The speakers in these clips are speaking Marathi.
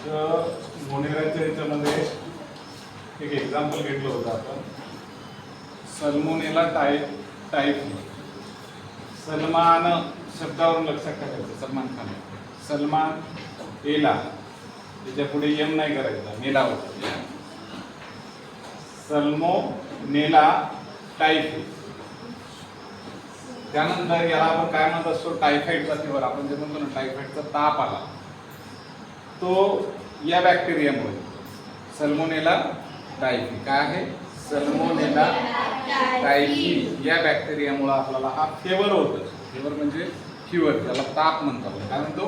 तर मोनेराच्या याच्यामध्ये एक एक्झाम्पल घेतलं होतं आपण. Salmonella typhi. सलमान शब्दावरून लक्षात ठेवायचं. सलमान खान, सलमान एला, त्याच्या पुढे एम नाही करायचा, नेला होता. Salmonella typhi. त्यानंतर याला आपण काय म्हणत असतो, टायफॉइडचा फीवर. आपण जे म्हणतो ना टायफॉइडचा ताप आला, तो या बॅक्टेरियामुळे. सल्मोनेला टायफी काय आहे? सल्मोनेला टायफी या बॅक्टेरियामुळे आपल्याला हा फेवर होतो. फेवर म्हणजे फीवर, त्याला ताप म्हणतात. काय म्हणतो?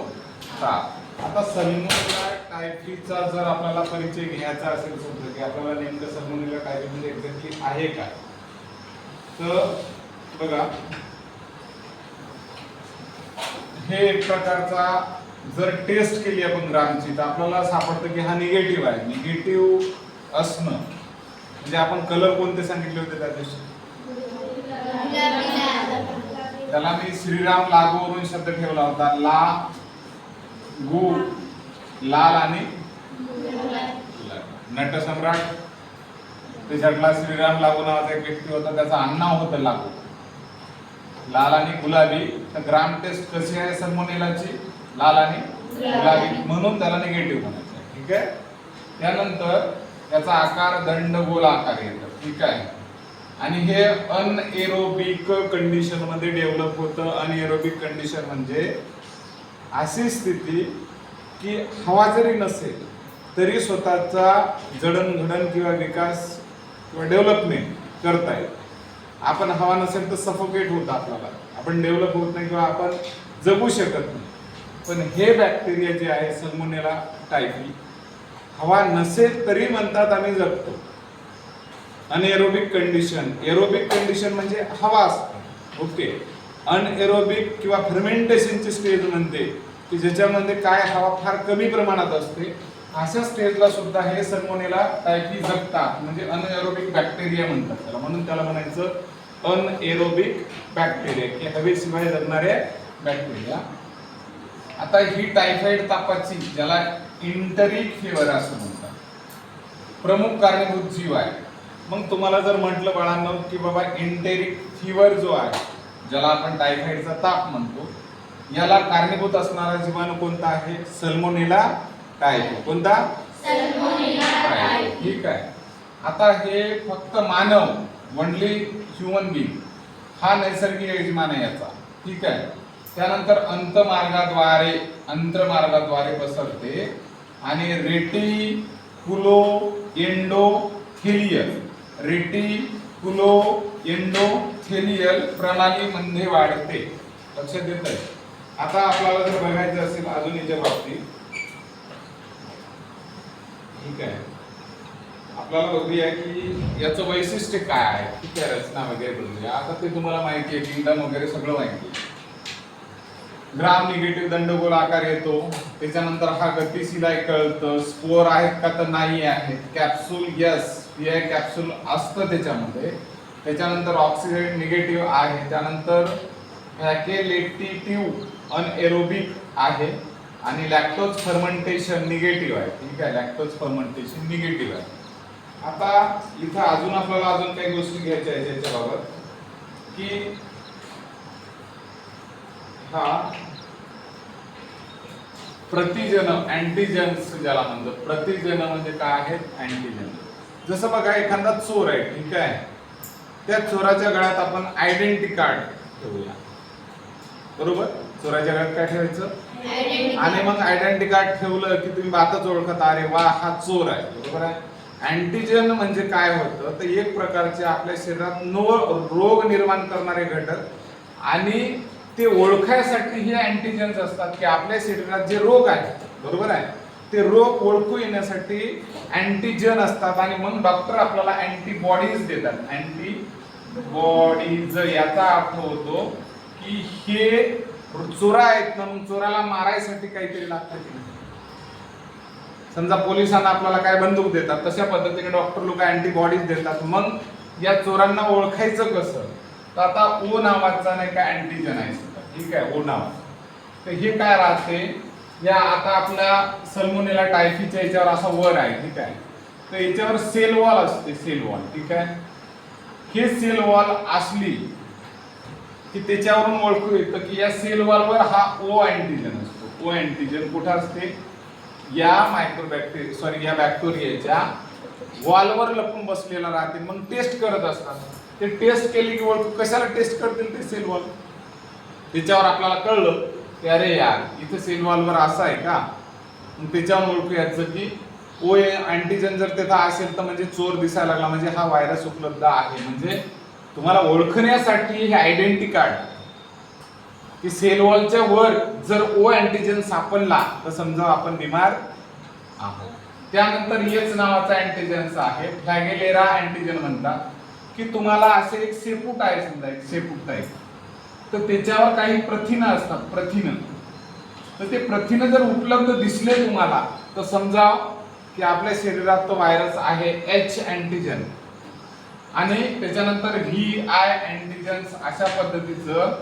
ताप. आता सल्मोनेला टायफीचा जर आपल्याला परिचय घ्यायचा असेल समजा की आपल्याला नेमकं सल्मोनेला टायफी म्हणजे एक्झॅक्टली आहे काय, तर बघा, हे एक प्रकारचा जर टेस्ट केली आपण ग्रामची तर आपल्याला सापडतं की हा निगेटिव्ह आहे. निगेटिव्ह असणं म्हणजे आपण कलर कोणते सांगितले होते त्या दिवशी? त्याला मी श्रीराम लागूवरून शब्द ठेवला होता. ला गु, लाल आणि नटसम्राट. त्याच्यातला श्रीराम लागू नावाचा एक व्यक्ती होता, त्याचं आडनाव होतं लागू. लाल आणि गुलाबी. तर ग्राम टेस्ट कशी आहे सल्मोनेलाची? लाल आणि गुलाबी, म्हणून त्याला निगेटिव्ह म्हणायचं आहे. ठीक आहे. त्यानंतर त्याचा आकार दंडगोल आकार येतो. ठीक आहे. आणि हे अनएरोबिक कंडिशन मध्ये डेव्हलप होतं. अनएरोबिक कंडिशन म्हणजे अशी स्थिती की हवा जरी नसेल तरी स्वतःचा जडणघडण किंवा विकास किंवा डेव्हलपमेंट करता येईल. आपण हवा नसेल तर सफोकेट होतं आपल्याला, आपण डेव्हलप होत नाही किंवा आपण जगू शकत नाही. पण हे बॅक्टेरिया जे आहे सल्मोनेला टायफी, हवा नसेल तरी म्हणतात आम्ही जगतो. Anaerobic condition. एरोबिक कंडिशन म्हणजे हवा असते. ओके. अनएरोबिक किंवा फर्मेंटेशनची स्टेज म्हणते की ज्याच्यामध्ये काय हवा फार कमी प्रमाणात असते, अशा स्टेजला सुद्धा हे सल्मोनेला टायफी जगतात. म्हणजे अनएरोबिक बॅक्टेरिया म्हणतात त्याला, म्हणून त्याला म्हणायचं अनएरोबिक बॅक्टेरिया की हवेशिवाय जगणारे बॅक्टेरिया. आता ही टायफॉइड तापाची, ज्याला इंटरिक फीवर असं म्हणतात, प्रमुख कारणीभूत जीव आहे. मग तुम्हाला जर म्हटलं बाळांनो की बाबा इंटेरिक फीवर जो आहे, ज्याला आपण टायफॉइडचा ताप म्हणतो, याला कारणीभूत असणारा जीवाणू कोणता आहे? Salmonella typhi. कोणता? Salmonella typhi. ठीक आहे. आता हे फक्त मानव, ओनली ह्युमन बीइंग, हा नैसर्गिक यजमान आहे याचा. ठीक आहे. त्यानंतर अंतर्मार्गाद्वारे पसरते आणि रेटिकुलो एंडोथेलियल प्रणालीमध्ये वाढते. लक्षात येत आहे. आता आपल्याला जर बघायचं असेल अजून याच्या बाबतीत, ठीक आहे, आपल्याला बघूया की याचं वैशिष्ट्य काय आहे. ठीक आहे. रचना वगैरे बघूया. आता ते तुम्हाला माहिती आहे, किंगडम वगैरे सगळं माहिती आहे. ग्राम निगेटिव्ह दंडगोल आकार येतो. त्याच्यानंतर हा गतिशील आहे कळतं. स्पोर आहेत का तर नाही आहेत. कॅप्सूल, यस, हे कॅप्सूल असतं त्याच्यामध्ये. त्याच्यानंतर ऑक्सिडेट निगेटिव्ह आहे. त्यानंतर फॅकेलेटेटिव्ह अनएरोबिक आहे आणि लॅक्टोज फर्मेंटेशन निगेटिव्ह आहे. ठीक आहे. लॅक्टोज फर्मेंटेशन निगेटिव्ह आहे. आता इथं अजून आपल्याला काही गोष्टी घ्यायच्या आहेत याच्याबाबत की हा प्रतिजन, अँटीजन्स ज्याला म्हणतो. प्रतिजन म्हणजे काय आहेत? अँटीजन. जसं बघा, एखादा चोर आहे. ठीक आहे. त्या चोराच्या गळ्यात आपण आयडेंटिटी कार्ड ठेवूया. बरोबर. चोराच्या गळ्यात काय ठेवायचं? आणि मग आयडेंटिटी कार्ड ठेवलं की तुम्ही आताच ओळखता, अरे वा हा चोर आहे. बरोबर आहे. अँटीजन म्हणजे काय होतं तर एक प्रकारचे आपल्या शरीरात रोग निर्माण करणारे घटक, आणि ते ओळखायसाठी हे अँटीजन्स असतात की आपल्या शरीरात जे रोग आहेत, बरोबर आहे, ते रोग ओळखू येण्यासाठी अँटीजन असतात. आणि मग डॉक्टर आपल्याला अँटीबॉडीज देतात. अँटीबॉडीज याचा अर्थ होतो की हे चोरा आहेत ना, मग चोराला मारायसाठी काहीतरी लागतं की नाही. समजा पोलिसांना आपल्याला काय बंदूक देतात, तशा पद्धतीने डॉक्टर लोक अँटीबॉडीज देतात. मग या चोरांना ओळखायचं कसं? तर आता ओ नावाचा नाही का अँटीजन आहे. ठीक आहे. ओ नाव. तर हे काय राहते या आता आपल्या सल्मोनेला टायफीच्या याच्यावर असा वर आहे, ठीक आहे. तर याच्यावर सेल वॉल असते, सेल वॉल, ठीक आहे. हे सेल वॉल असली की त्याच्यावरून ओळखू येतं की या सेल वॉलवर हा ओ अँटीजन असतो. ओ अँटीजन कुठं असते? या मायक्रोबॅक्टेरिया सॉरी या बॅक्टेरियाच्या वॉलवर लपून बसलेला राहते. मग टेस्ट करत असतात. ते टेस्ट केली की ओळखू. कशाला टेस्ट करतील ते सेल वॉल? त्याच्यावर आपल्याला कळलं की अरे यार इथे सेल वॉलवर असं आहे का, मग त्याच्यावर ओळखू यायचं की ओ अँटीजन जर तिथं असेल तर म्हणजे चोर दिसायला लागला, म्हणजे हा व्हायरस उपलब्ध आहे. म्हणजे तुम्हाला ओळखण्यासाठी हे आयडेंटिटी कार्ड की सेल वॉलच्या वर जर ओ अँटीजन सापडला तर समजा आपण बिमार आहोत. त्यानंतर एच नावाचा अँटीजन आहे, फ्लॅगेलेरा अँटीजन म्हणतात, की तुम्हाला असे एक शेपूट आहे, समजा एक शेपूट टाईप, तर त्याच्यावर काही प्रथिनं असतात, प्रथिनं. तर ते प्रथिनं जर उपलब्ध दिसले तुम्हाला तर समजा की आपल्या शरीरात तो व्हायरस आहे एच अँटीजन. आणि त्याच्यानंतर व्ही आय अँटीजन्स. अशा पद्धतीचं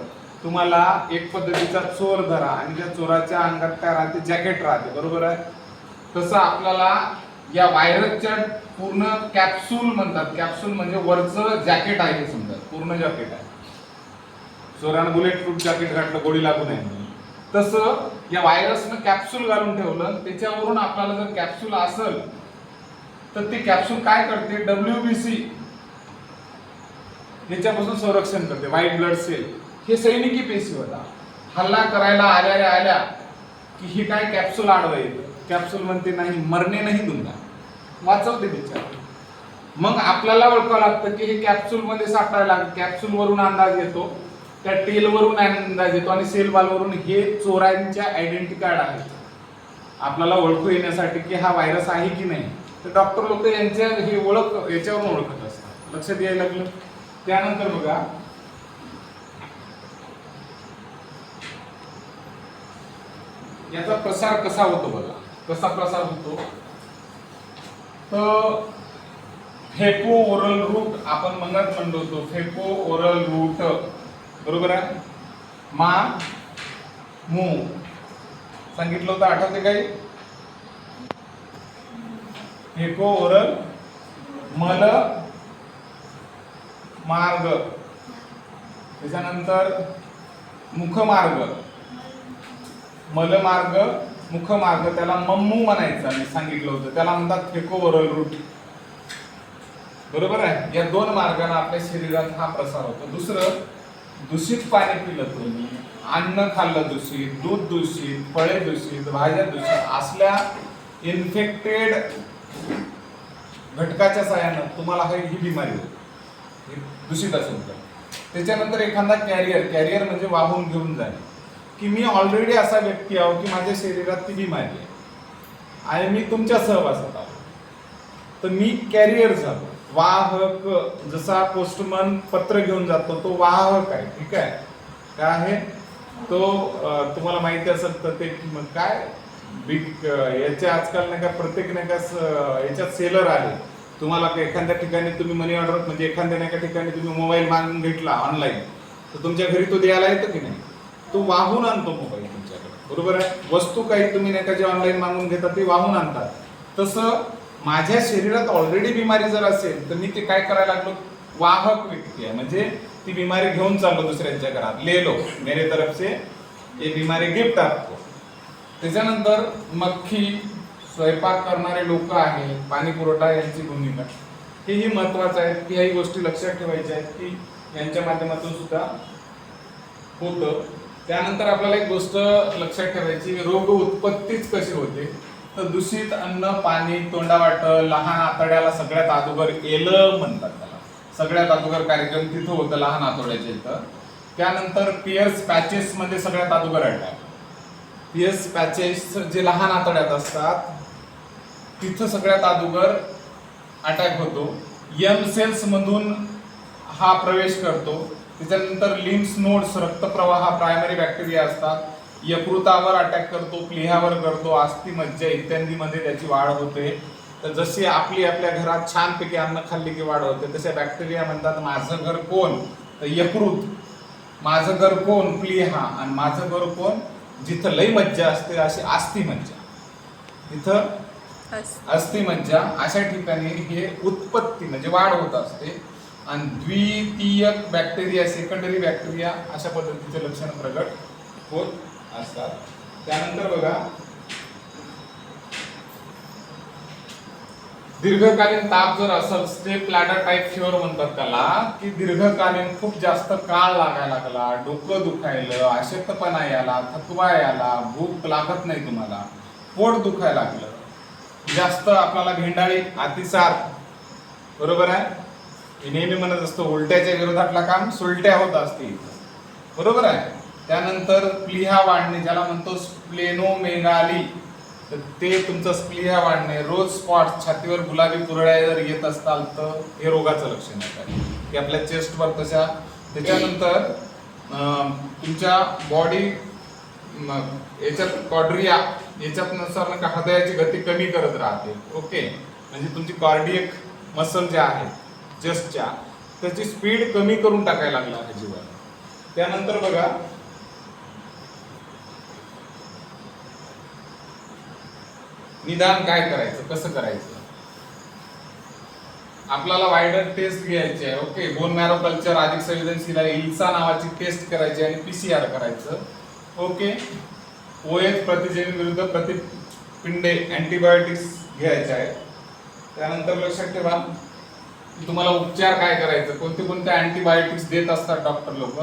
तुम्हाला एक पद्धतीचा चोर धरा आणि त्या चोराच्या अंगात काय राहते? जॅकेट राहते, बरोबर आहे. तसं आपल्याला या व्हायरसच्या पूर्ण कॅप्सूल म्हणतात. कॅप्सूल म्हणजे वरचं जॅकेट आहे, समजा पूर्ण जॅकेट आहे. चोरानं बुलेट प्रूफ जॅकेट घातलं गोळी लागू नये म्हणून, तसं या व्हायरसनं कॅप्सूल घालून ठेवलं. त्याच्यावरून आपल्याला जर कॅप्सूल असेल तर ते कॅप्सूल काय करते? WBC याच्यापासून संरक्षण करते. व्हाईट ब्लड सेल हे सैनिकी पेशी होता. हल्ला करायला आल्या की ही काय कॅप्सूल आडवायचं. कॅप्सूल म्हणते नाही, मरणे नाही दूंगा, वाचवते बिचार. मग आपल्याला ओळखावं लागतं की हे कॅप्सूल मध्ये सापडायला लागतं. कॅप्सूल वरून अंदाज येतो, त्या टेल वरून अंदाज येतो आणि सेल वॉल वरून. हे चोरांच्या आयडेंटिटी कार्ड आहे आपल्याला ओळखू येण्यासाठी की हा व्हायरस आहे की नाही. तर डॉक्टर लोक यांच्या हे ओळख याच्यावरून ओळखत असतात. लक्षात यायला लागलं. त्यानंतर बघा याचा प्रसार कसा होतो. बघा कसा प्रसार होतो. तर फेको ओरल रूट आपण मगाच म्हणलो होतो. फेको ओरल रूट, बरोबर आहे. मा मू सांगितलं होतं, आठवते काही? फेको ओरल मल मार्ग, त्याच्यानंतर मुखमार्ग, मलमार्ग, मुखमार्ग, त्याला मम्मू म्हणायचं. मी सांगितलं होतं त्याला म्हणतात फेको ओरल रूट, बरोबर आहे. या दोन मार्गाने आपल्या शरीरात हा प्रसार होतो. दुसरं, दूषित पाणी पिलं तुम्ही, अन्न खाल्लं दूषित, दूध दूषित, फळे दूषित, भाज्या दूषित असल्या इन्फेक्टेड घटकाच्या साहाय्यानं तुम्हाला ही बिमारी होते, दूषित असेल तर. त्याच्यानंतर एखादा कॅरियर म्हणजे वाहून घेऊन जाणे, की मी ऑलरेडी असा व्यक्ती आहो की माझ्या शरीरात ती बिमारी आहे आणि मी तुमच्या सहवासात आहो, तर मी कॅरियर झालो. वाहक, जसा पोस्टमन पत्र घेऊन जातो तो वाहक आहे, ठीक आहे. काय आहे तो? तुम्हाला माहिती असेल तर ते काय बिग याच्या आजकाल नाही का प्रत्येक नाही का याच्यात सेलर आले. तुम्हाला एखाद्या ठिकाणी तुम्ही मनी ऑर्डर म्हणजे एखाद्या नाही का ठिकाणी तुम्ही मोबाईल मागून घेतला ऑनलाईन, तर तुमच्या घरी तो द्यायला येतो की नाही? तो वाहून आणतो मोबाईल तुमच्याकडे, बरोबर आहे. वस्तू काही तुम्ही नाही का जे ऑनलाईन मागून घेतात ते वाहून आणतात. तसं माझ्या शरीरात ऑलरेडी बिमारी जर असेल तर मी ते काय करायला लागलो? वाहक व्यक्ती आहे, म्हणजे ती बिमारी घेऊन चाललो दुसऱ्यांच्या घरात. ले लो मेरे तरफ से ये बिमारी गिफ्ट आपको. त्याच्यानंतर मक्खी, स्वयंपाक करणारे लोक आहेत, पाणी पुरवठा यांची भूमिका, हेही महत्वाचं आहे की ह्याही गोष्टी लक्षात ठेवायच्या आहेत की यांच्या माध्यमातून सुद्धा होतं. त्यानंतर आपल्याला एक गोष्ट लक्षात ठेवायची, रोग उत्पत्तीच कशी होते. तर दूषित अन्न, पाणी, तोंडावाट, लहान आतड्याला सगळ्यात अगोदर एलं म्हणतात त्याला. सगळ्यात अगोदर कार्यक्रम तिथं होतं लहान आतड्याच्या इथं. त्यानंतर पियर्स पॅचेस मध्ये सगळ्यात अगोदर अटॅक. पियर्स पॅचेस जे लहान आतड्यात असतात तिथं सगळ्यात अगोदर अटॅक होतो. यम सेल्स मधून हा प्रवेश करतो. त्याच्यानंतर लिम्फ नोड्स, रक्तप्रवाह, प्रायमरी बॅक्टेरिया असतात. यकृतावर अटॅक करतो, प्लीहावर करतो, अस्थि, मज्जा इत्यादीमध्ये त्याची वाढ होते. तर जशी आपल्या घरात छानपैकी अन्न खाल्ली की वाढ होते, तसे बॅक्टेरिया म्हणतात माझं घर कोण? तर यकृत. माझं घर कोण? प्लीहा. आणि माझं घर कोण? जिथं लई मज्जा असते अशी अस्ती मज्जा, तिथं अस्ती मज्जा अशा ठिकाणी हे उत्पत्ती म्हणजे वाढ होत असते. आणि द्वितीयक बॅक्टेरिया, सेकंडरी बॅक्टेरिया अशा पद्धतीचे लक्षण प्रगट होत असतात. त्यानंतर बघा दीर्घकालीन ताप जर असेल, स्टेप लॅडर टाईप फिवर म्हणतात त्याला, की दीर्घकालीन खूप जास्त काळ लागायला लागला, डोकं दुखायलं, अशक्तपणा यायला, थकवा यायला, भूक लागत नाही तुम्हाला, पोट दुखायला लागलं, जास्त आपल्याला भेंडाळी, अतिसार, बरोबर आहे. मी नेहमी म्हणत असतो उलट्याच्या विरोधातला काम सुलट्या होत असतील, बरोबर आहे. त्यानंतर प्लीहा वाढणे ज्याला म्हणतो स्प्लेनोमेगाली, तर ते तुमचं स्प्लीहा वाढणे, रोज स्पॉट छातीवर गुलाबी पुरळ्या जर येत असताल तर हे रोगाचं लक्षण आहे की आपल्या चेस्टवर तशा. त्याच्यानंतर तुमच्या बॉडी याच्यात कॉर्डिया याच्यात नुसार का हृदयाची गती कमी करत राहते. ओके, म्हणजे तुमची कार्डियक मसल जे आहे चेस्टच्या त्याची स्पीड कमी करून टाकायला लागला आहे जीवन. त्यानंतर बघा निदान काय करायचं, कसं करायचं, आपल्याला वायडर टेस्ट घ्यायची आहे. ओके, बोन मॅरो कल्चर अधिक संवेदनशील आहे, इल्सा नावाची टेस्ट करायची आणि पीसीआर करायचं. ओके, ओएच प्रतिजैविक विरुद्ध प्रतिपिंडे अँटीबायोटिक्स घ्यायचे आहेत. त्यानंतर लक्षात ठेवा की तुम्हाला उपचार काय करायचं, कोणते कोणते अँटीबायोटिक्स देत असतात डॉक्टर लोक.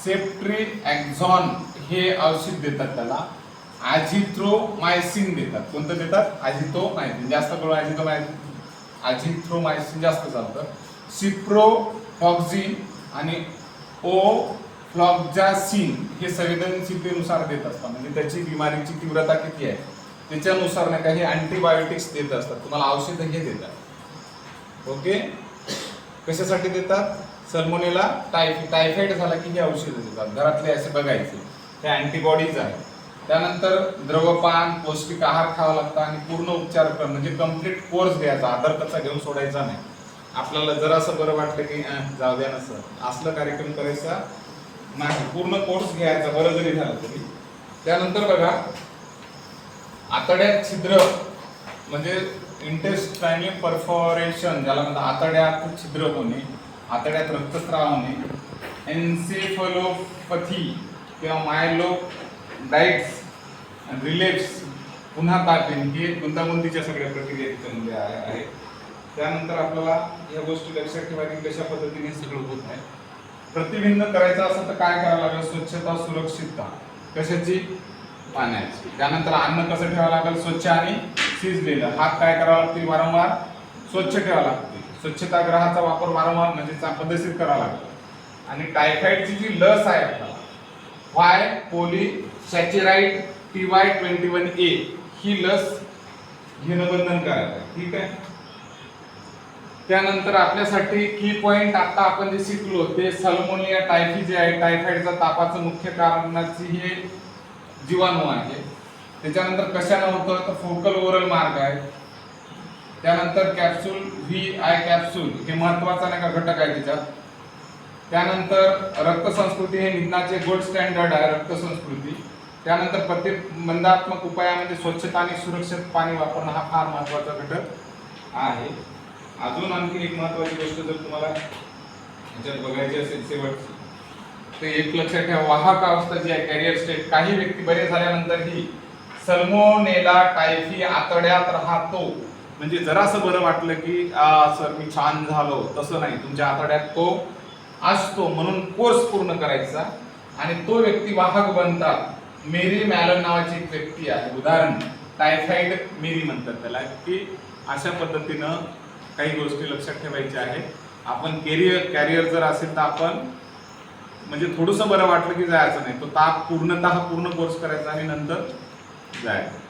सेफ्ट्रिएक्झॉन हे औषध देतात, त्याला अझिथ्रोमायसिन देतात. कोणतं देतात? अझिथ्रोमायसिन, जास्त करून अझिथ्रोमायसिन जास्त चालतं. सिप्रोफ्लॉक्झिन आणि ओफ्लॉक्झासिन हे संवेदनशीलतेनुसार देत असतात, म्हणजे त्याची बिमारीची तीव्रता किती आहे त्याच्यानुसार नाही काही अँटीबायोटिक्स देत असतात. तुम्हाला औषध हे देतात. ओके, कशासाठी देतात? सल्मोनेला टायफॉइड झाला की हे औषध देतात. घरातले असे बघायचे, ते अँटीबॉडीज आहेत. त्यानंतर द्रवपान, पौष्टिक आहार खावा लागतो आणि पूर्ण उपचार करणं म्हणजे कम्प्लीट कोर्स घ्यायचा, आधार कसा घेऊन सोडायचा नाही. आपल्याला जरासं बरं वाटलं की जाऊ द्या ना सर, असलं कार्यक्रम करायचा नाही, पूर्ण कोर्स घ्यायचा बरं जरी झालं तरी. त्यानंतर बघा आतड्यात छिद्र म्हणजे इंटेस्टाइनल परफोरेशन ज्याला म्हणतात, आतड्यात छिद्र होणे, आतड्यात रक्तस्राव होणे, एन्सेफलोपॅथी किंवा मायलोडाइट्स, रिलेप्स, पुन्हा ताप येणे, हे गुंतागुंतीच्या सगळ्या प्रक्रिया त्याच्यामध्ये आहे. त्यानंतर आपल्याला या गोष्टी लक्षात ठेवा की कशा पद्धतीने सगळं होत आहे. प्रतिबिंब करायचं असेल तर काय करावं लागेल? स्वच्छता, सुरक्षितता कशाची? पाण्याची. त्यानंतर अन्न कसं ठेवावं लागेल? स्वच्छ आणि शिजलेलं. हात काय करावं लागतील? वारंवार स्वच्छ ठेवावं लागते. स्वच्छतागृहाचा वापर वारंवार म्हणजे पद्धतशीर करावा लागेल. आणि टायफॉइडची जी लस आहे आपल्याला वाय पॉलीसॅचराइड TY21A ही लस घेणं बंधनकारक आहे. ठीक आहे. त्यानंतर आपल्यासाठी की पॉइंट आता आपण जे शिकलो ते सल्मोनिया टायफी जे आहे, टायफॉइडचा तापाचं मुख्य कारणाची हे जीवाणू आहे. त्याच्यानंतर कशाने होतं तर फोकल ओरल मार्ग आहे. त्यानंतर कॅप्सूल VI कॅप्सूल हे महत्वाचा नाही का घटक आहे त्याच्यात. त्यानंतर रक्तसंस्कृती हे निदानाचे गोल्ड स्टँडर्ड आहे, रक्तसंस्कृती. त्यानंतर प्रतिबंधात्मक उपायामध्ये स्वच्छता आणि सुरक्षित पाणी वापरणं हा फार महत्वाचा घटक आहे. अजून आणखी एक महत्वाची गोष्ट जर तुम्हाला याच्यात बघायची असेल शेवटची, तर एक लक्षात ठेवा, वाहक अवस्था जी आहे कॅरियर स्टेट, काही व्यक्ती बरे झाल्यानंतर ही सल्मोनेला टायफी आतड्यात राहतो. म्हणजे जरासं बरं वाटलं की सर मी छान झालो, तसं नाही, तुमच्या आतड्यात तो असतो. म्हणून कोर्स पूर्ण करायचा आणि तो व्यक्ती वाहक बनतात. मेरी मॅलन नावाची एक व्यक्ती आहे, उदाहरण टायफॉइड मेरी म्हणतात त्याला, की अशा पद्धतीनं काही गोष्टी लक्षात ठेवायच्या आहेत. आपण कॅरियर जर असेल तर आपण म्हणजे थोडंसं बरं वाटलं की जायचं नाही, तो ताप पूर्णतः पूर्ण कोर्स करायचा आणि नंतर जायचं.